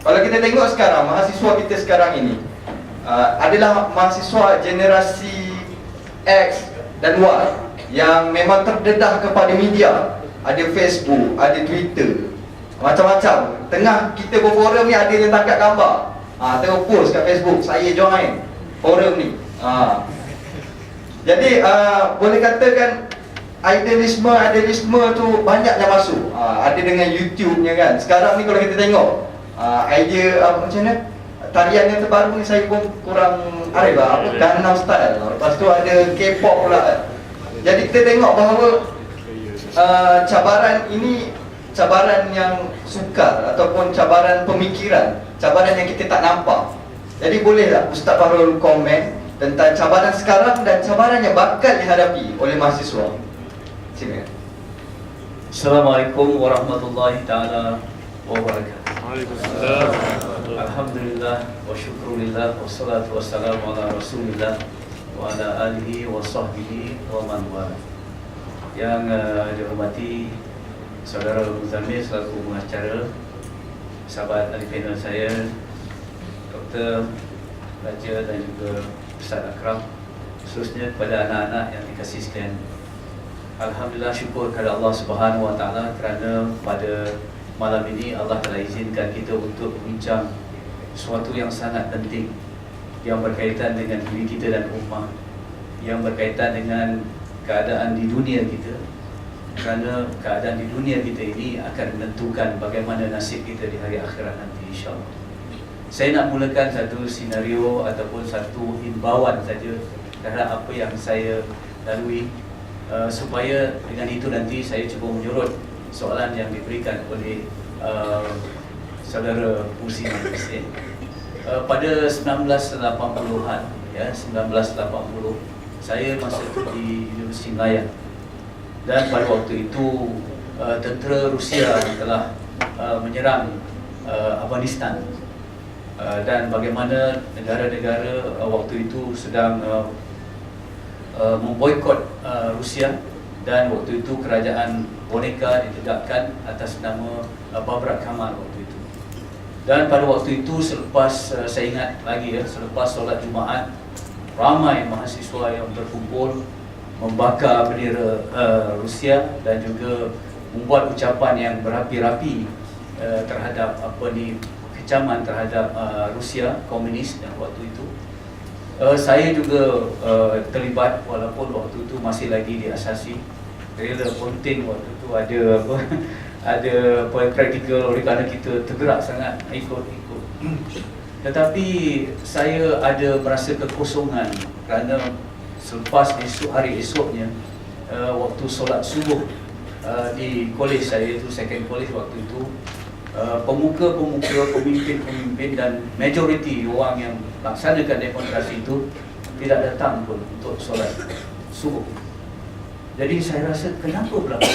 Kalau kita tengok sekarang, mahasiswa kita sekarang ini adalah mahasiswa generasi X dan Y yang memang terdedah kepada media. Ada Facebook, ada Twitter, macam-macam. Tengah kita berforum ni ada yang tangkap gambar, tengok post kat Facebook, saya join forum ni. Jadi boleh katakan idealisme tu banyak yang masuk. Ada dengan YouTube-nya kan. Sekarang ni kalau kita tengok idea macam mana, tarian yang terbaru ni saya pun kurang arif lah, Gangnam Style. Lepas tu ada K-pop pula. Jadi kita tengok bahawa cabaran ini cabaran yang sukar ataupun cabaran pemikiran, cabaran yang kita tak nampak. Jadi bolehlah Ustaz Fahrul komen tentang cabaran sekarang dan cabaran yang bakal dihadapi oleh mahasiswa. Silakan. Assalamualaikum warahmatullahi taala wabarakatuh. Waalaikumsalam. Alhamdulillah wa syukurillah wassalatu wassalamu ala Rasulillah wa ala alihi wa sahbihi wa man wala. Yang dihormati Saudara Muzamil selaku pengacara, sahabat ahli panel saya, Dr. Raja dan juga Ustaz Akram, khususnya kepada anak-anak yang dikasihi sekalian. Alhamdulillah, syukur kepada Allah Subhanahu Wa Taala kerana pada malam ini Allah telah izinkan kita untuk berbincang sesuatu yang sangat penting yang berkaitan dengan diri kita dan ummah, yang berkaitan dengan keadaan di dunia kita, kerana keadaan di dunia kita ini akan menentukan bagaimana nasib kita di hari akhirat nanti, insyaAllah. Saya nak mulakan satu senario ataupun satu himbauan saja terhadap apa yang saya lalui, supaya dengan itu nanti saya cuba menyurut soalan yang diberikan oleh saudara Pusi Malaysia. Pada 1980-an, ya, 1980, saya masa itu di Universiti Melayu, dan pada waktu itu tentera Rusia telah menyerang Afghanistan, dan bagaimana negara-negara waktu itu sedang memboikot Rusia, dan waktu itu kerajaan boneka ditegakkan atas nama Babrak Kamal waktu itu. Dan pada waktu itu selepas saya ingat lagi, ya, selepas solat Jumaat, ramai mahasiswa yang berkumpul membakar bendera Rusia dan juga membuat ucapan yang berapi-rapi terhadap kecaman terhadap Rusia komunis dan waktu itu. Saya juga terlibat walaupun waktu itu masih lagi diasasi. Rela penting waktu itu ada praktikal oleh kerana kita tergerak sangat ikut. Tetapi saya ada merasa kekosongan kerana selepas hari esoknya, waktu solat subuh di kolej saya itu, second college waktu itu, pemuka-pemuka, pemimpin-pemimpin dan majoriti orang yang laksanakan demonstrasi itu tidak datang pun untuk solat subuh. Jadi saya rasa kenapa berlaku?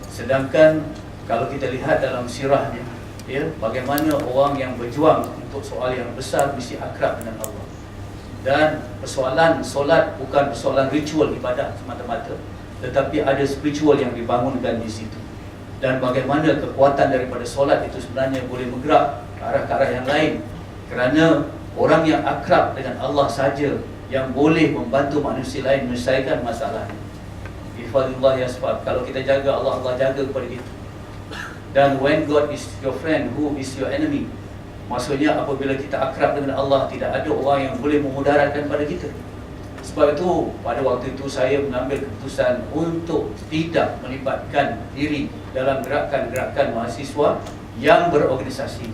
Sedangkan kalau kita lihat dalam sirahnya, ya, bagaimana orang yang berjuang untuk soal yang besar mesti akrab dengan Allah. Dan persoalan solat bukan persoalan ritual ibadat semata-mata, tetapi ada spiritual yang dibangunkan di situ. Dan bagaimana kekuatan daripada solat itu sebenarnya boleh bergerak ke arah yang lain, kerana orang yang akrab dengan Allah saja yang boleh membantu manusia lain menyelesaikan masalahnya. Bifadillah ya sebab kalau kita jaga Allah, Allah jaga kepada kita. Dan when God is your friend, who is your enemy? Maksudnya apabila kita akrab dengan Allah, tidak ada orang yang boleh memudaratkan pada kita. Sebab itu pada waktu itu saya mengambil keputusan untuk tidak melibatkan diri dalam gerakan-gerakan mahasiswa yang berorganisasi.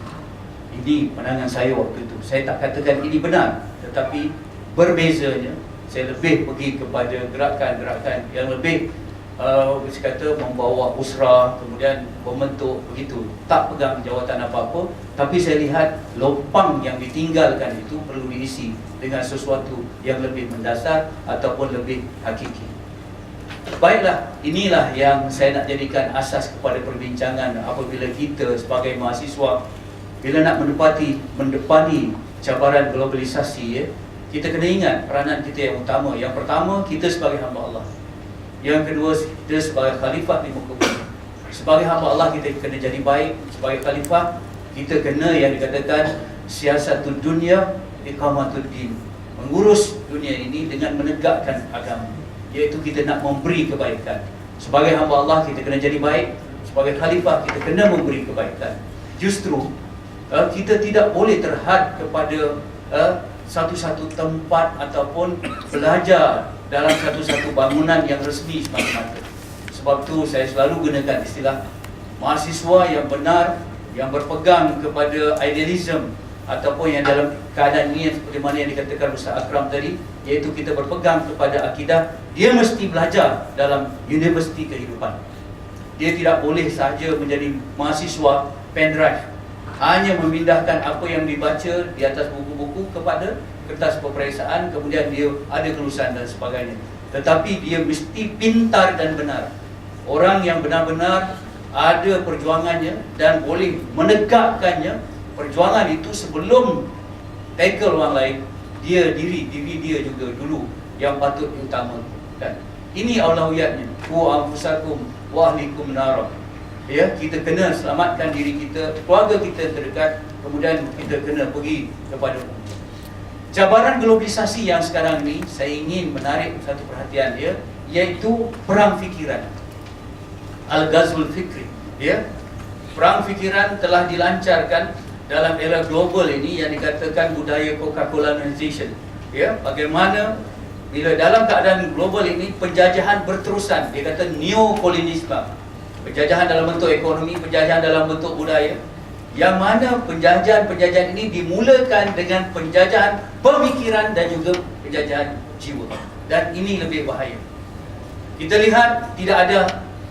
Ini pandangan saya waktu itu. Saya tak katakan ini benar, tetapi berbezanya saya lebih pergi kepada gerakan-gerakan yang lebih kata membawa usrah, kemudian membentuk begitu, tak pegang jawatan apa-apa, tapi saya lihat lopang yang ditinggalkan itu perlu diisi dengan sesuatu yang lebih mendasar ataupun lebih hakiki. Baiklah, inilah yang saya nak jadikan asas kepada perbincangan apabila kita sebagai mahasiswa bila nak mendepani cabaran globalisasi, ya, kita kena ingat peranan kita yang utama. Yang pertama, kita sebagai hamba Allah. Yang kedua, kita sebagai khalifah di muka bumi. Sebagai hamba Allah, kita kena jadi baik. Sebagai khalifah, Kita kena yang dikatakan siasatul dunia iqamatud din, mengurus dunia ini dengan menegakkan agama, iaitu kita nak memberi kebaikan. Sebagai hamba Allah kita kena jadi baik, sebagai khalifah kita kena memberi kebaikan. Justru kita tidak boleh terhad kepada satu-satu tempat ataupun belajar dalam satu-satu bangunan yang resmi semata-mata. Sebab tu saya selalu gunakan istilah mahasiswa yang benar, yang berpegang kepada idealism, ataupun yang dalam keadaan ini seperti mana yang dikatakan Ustaz Akram tadi, iaitu kita berpegang kepada akidah, dia mesti belajar dalam universiti kehidupan. Dia tidak boleh sahaja menjadi mahasiswa pendrive, hanya memindahkan apa yang dibaca di atas buku-buku kepada kertas peperiksaan, kemudian dia ada kelulusan dan sebagainya. Tetapi dia mesti pintar dan benar. Orang yang benar-benar ada perjuangannya dan boleh menegakkannya. Perjuangan itu sebelum tackle orang lain, diri dia juga dulu yang patut diutamakan. Ini aulawiyatnya. Ku anfusakum wa ahlikum nar. Ya, kita kena selamatkan diri kita, keluarga kita terdekat, kemudian kita kena pergi kepada cabaran globalisasi yang sekarang ini. Saya ingin menarik satu perhatian dia, iaitu perang fikiran, al-ghazwul fikri. Ya, perang fikiran telah dilancarkan dalam era global ini yang dikatakan budaya Coca-Colanization. Ya, bagaimana bila dalam keadaan global ini penjajahan berterusan, dia kata neokolonialisme. Penjajahan dalam bentuk ekonomi, penjajahan dalam bentuk budaya, yang mana penjajahan ini dimulakan dengan penjajahan pemikiran dan juga penjajahan jiwa. Dan ini lebih bahaya. Kita lihat tidak ada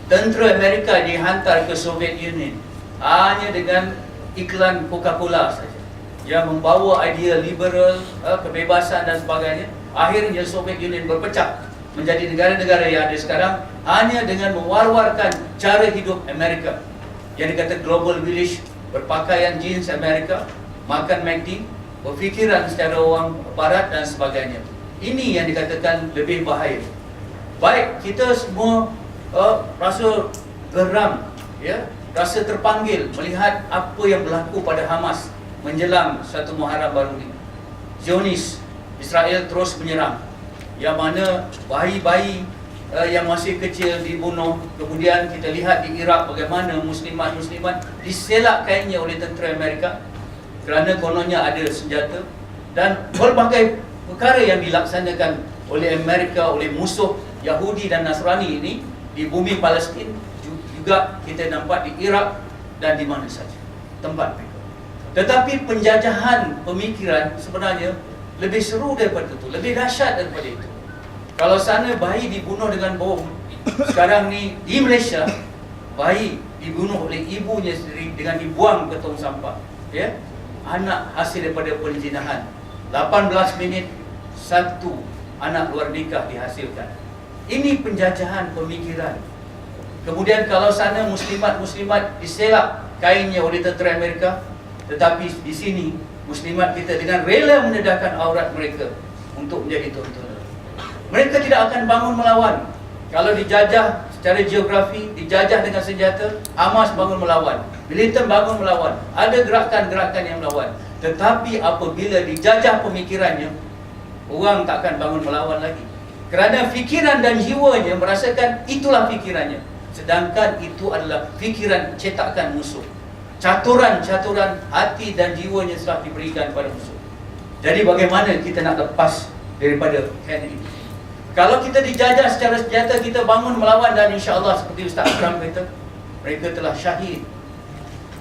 tentera Amerika dihantar ke Soviet Union hanya dengan iklan Coca-Cola saja, yang membawa idea liberal, kebebasan dan sebagainya. Akhirnya Soviet Union berpecah menjadi negara-negara yang ada sekarang hanya dengan mewar-warkan cara hidup Amerika yang dikata global village, berpakaian jeans Amerika, makan McD, berfikiran secara orang barat dan sebagainya. Ini yang dikatakan lebih bahaya. Baik, kita semua rasa geram, ya, rasa terpanggil melihat apa yang berlaku pada Hamas menjelang satu Muharram baru ini. Zionis, Israel terus menyerang, yang mana bayi-bayi yang masih kecil dibunuh. Kemudian kita lihat di Iraq bagaimana muslimat-muslimat diselak kainnya oleh tentera Amerika kerana kononnya ada senjata. Dan berbagai perkara yang dilaksanakan oleh Amerika, oleh musuh Yahudi dan Nasrani ini di bumi Palestin, juga kita nampak di Iraq dan di mana saja tempat mereka. Tetapi penjajahan pemikiran sebenarnya lebih seru daripada itu, lebih dahsyat daripada itu. Kalau sana bayi dibunuh dengan bom, sekarang ni di Malaysia bayi dibunuh oleh ibunya sendiri dengan dibuang ke tong sampah. Ya, anak hasil daripada perzinahan. 18 minit satu anak luar nikah dihasilkan. Ini penjajahan pemikiran. Kemudian kalau sana muslimat-muslimat diselak kainnya oleh tentera Amerika, tetapi di sini muslimat kita dengan rela menedahkan aurat mereka untuk menjadi tontonan. Mereka tidak akan bangun melawan. Kalau dijajah secara geografi, dijajah dengan senjata, Hamas bangun melawan, militan bangun melawan, ada gerakan-gerakan yang melawan. Tetapi apabila dijajah pemikirannya, orang tak akan bangun melawan lagi. Kerana fikiran dan jiwanya merasakan itulah fikirannya. Sedangkan itu adalah fikiran cetakan musuh. Caturan-caturan hati dan jiwanya telah diberikan kepada musuh. Jadi bagaimana kita nak lepas daripada kan ini? Kalau kita dijajah secara senjata, kita bangun melawan, dan insya-Allah seperti Ustaz Akram kata, mereka telah syahid.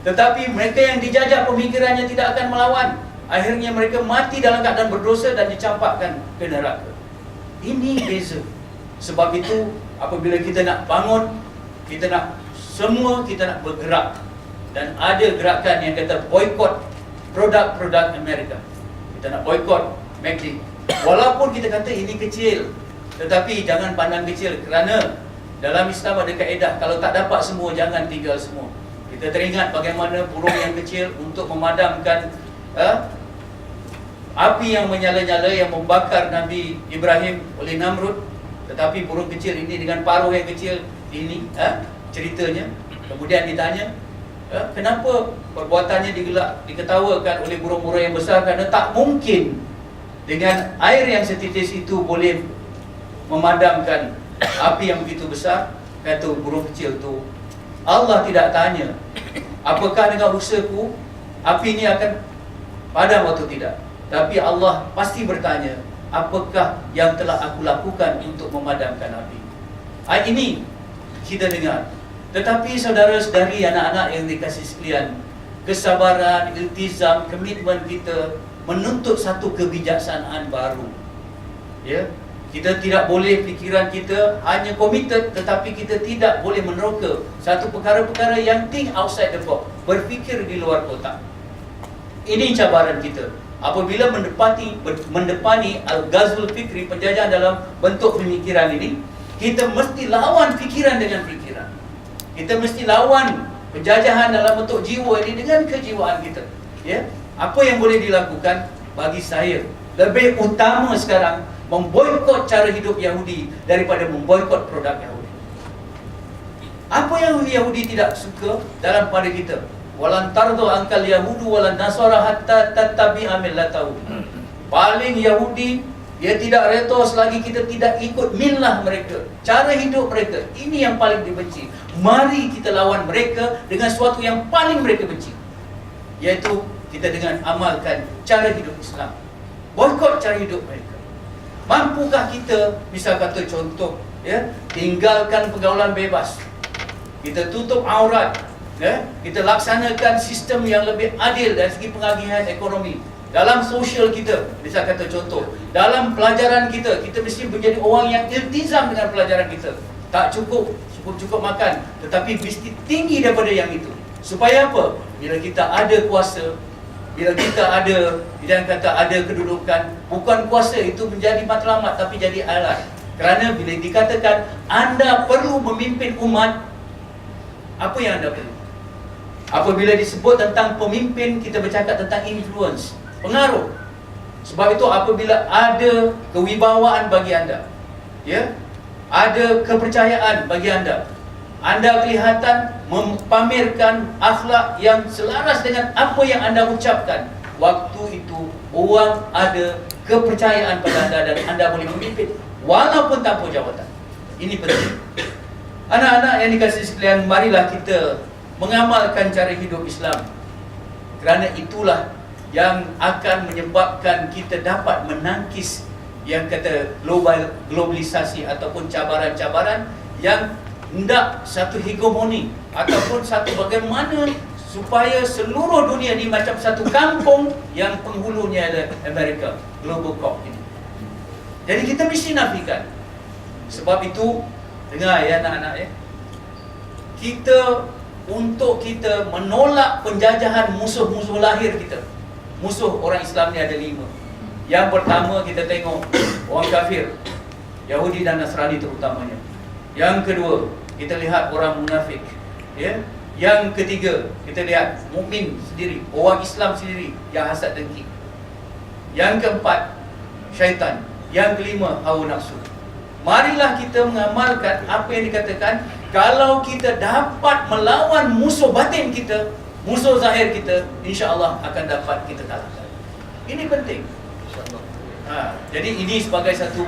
Tetapi mereka yang dijajah pemikirannya tidak akan melawan. Akhirnya mereka mati dalam keadaan berdosa dan dicampakkan ke neraka. Ini beza. Sebab itu apabila kita nak bangun, kita nak bergerak. Dan ada gerakan yang kata boycott produk-produk Amerika. Kita nak boycott McD. Walaupun kita kata ini kecil, tetapi jangan pandang kecil, kerana dalam Islam ada kaedah, kalau tak dapat semua, jangan tinggal semua. Kita teringat bagaimana burung yang kecil untuk memadamkan api yang menyala-nyala yang membakar Nabi Ibrahim oleh Namrud. Tetapi burung kecil ini dengan paruh yang kecil ini ceritanya. Kemudian ditanya, Kenapa perbuatannya diketawakan oleh burung-burung yang besar? Kerana tak mungkin dengan air yang setitis itu boleh memadamkan api yang begitu besar. Kata burung kecil tu, Allah tidak tanya, apakah dengan usahaku api ini akan padam atau tidak. Tapi Allah pasti bertanya, apakah yang telah aku lakukan untuk memadamkan api. Ayat ini kita dengar. Tetapi saudara-saudari, anak-anak yang dikasihi sekalian, kesabaran, iltizam, komitmen kita menuntut satu kebijaksanaan baru. Ya, kita tidak boleh fikiran kita hanya committed, tetapi kita tidak boleh meneroka satu perkara-perkara yang think outside the box, berfikir di luar kotak. Ini cabaran kita. Apabila mendepani al-ghazwul fikri, penjajahan dalam bentuk pemikiran ini, kita mesti lawan fikiran dengan fikiran. Kita mesti lawan penjajahan dalam bentuk jiwa ini dengan kejiwaan kita. Ya, apa yang boleh dilakukan bagi saya lebih utama sekarang memboikot cara hidup Yahudi daripada memboikot produk Yahudi. Apa yang Yahudi tidak suka dalam pada kita? Walan tardu ankal yahudu walan nasara hatta tattabi'a millatahu. Paling Yahudi, dia tidak redha selagi kita tidak ikut millah mereka, cara hidup mereka. Ini yang paling dibenci. Mari kita lawan mereka dengan sesuatu yang paling mereka benci, iaitu kita dengan amalkan cara hidup Islam. Boikot cara hidup mereka. Mampukah kita, misal kata contoh, ya, tinggalkan pergaulan bebas, kita tutup aurat, ya, kita laksanakan sistem yang lebih adil dari segi pengagihan ekonomi. Dalam sosial kita, misal kata contoh, dalam pelajaran kita, kita mesti menjadi orang yang iltizam dengan pelajaran kita. Tak cukup makan, tetapi mesti tinggi daripada yang itu. Supaya apa? Bila kita ada kuasa, bila kita ada, bila kata ada kedudukan, bukan kuasa itu menjadi matlamat, tapi jadi alat. Kerana bila dikatakan anda perlu memimpin umat, apa yang anda perlu? Apabila disebut tentang pemimpin, kita bercakap tentang influence, pengaruh. Sebab itu apabila ada kewibawaan bagi anda, ya, ada kepercayaan bagi anda, anda kelihatan mempamerkan akhlak yang selaras dengan apa yang anda ucapkan, waktu itu orang ada kepercayaan pada anda dan anda boleh memimpin walaupun tanpa jawatan. Ini penting. Anak-anak yang dikasihi sekalian, marilah kita mengamalkan cara hidup Islam. Kerana itulah yang akan menyebabkan kita dapat menangkis yang kata globalisasi ataupun cabaran-cabaran yang hendak satu hegemoni ataupun satu bagaimana supaya seluruh dunia ni macam satu kampung yang penghulunya adalah Amerika, Global Corp ini. Jadi kita mesti nafikan. Sebab itu, dengar ya anak-anak ya, untuk kita menolak penjajahan musuh-musuh lahir kita. Musuh orang Islam ni ada 5. Yang pertama kita tengok orang kafir, Yahudi dan Nasrani terutamanya. Yang kedua, kita lihat orang munafik, ya. Yang ketiga, kita lihat mukmin sendiri, orang Islam sendiri yang hasad dengki. Yang keempat, syaitan. Yang kelima, hawa nafsu. Marilah kita mengamalkan apa yang dikatakan, kalau kita dapat melawan musuh batin kita, musuh zahir kita, insya-Allah akan dapat kita kalahkan. Ini penting. Jadi ini sebagai satu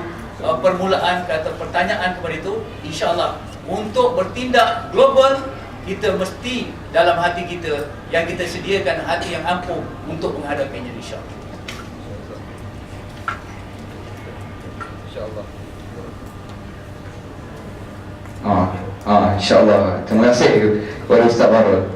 permulaan kata pertanyaan kepada itu, insya-Allah untuk bertindak global, kita mesti dalam hati kita yang kita sediakan hati yang ampuh untuk menghadapinya, insya-Allah. InsyaAllah. InsyaAllah. Terima kasih kepada Ustaz Barul.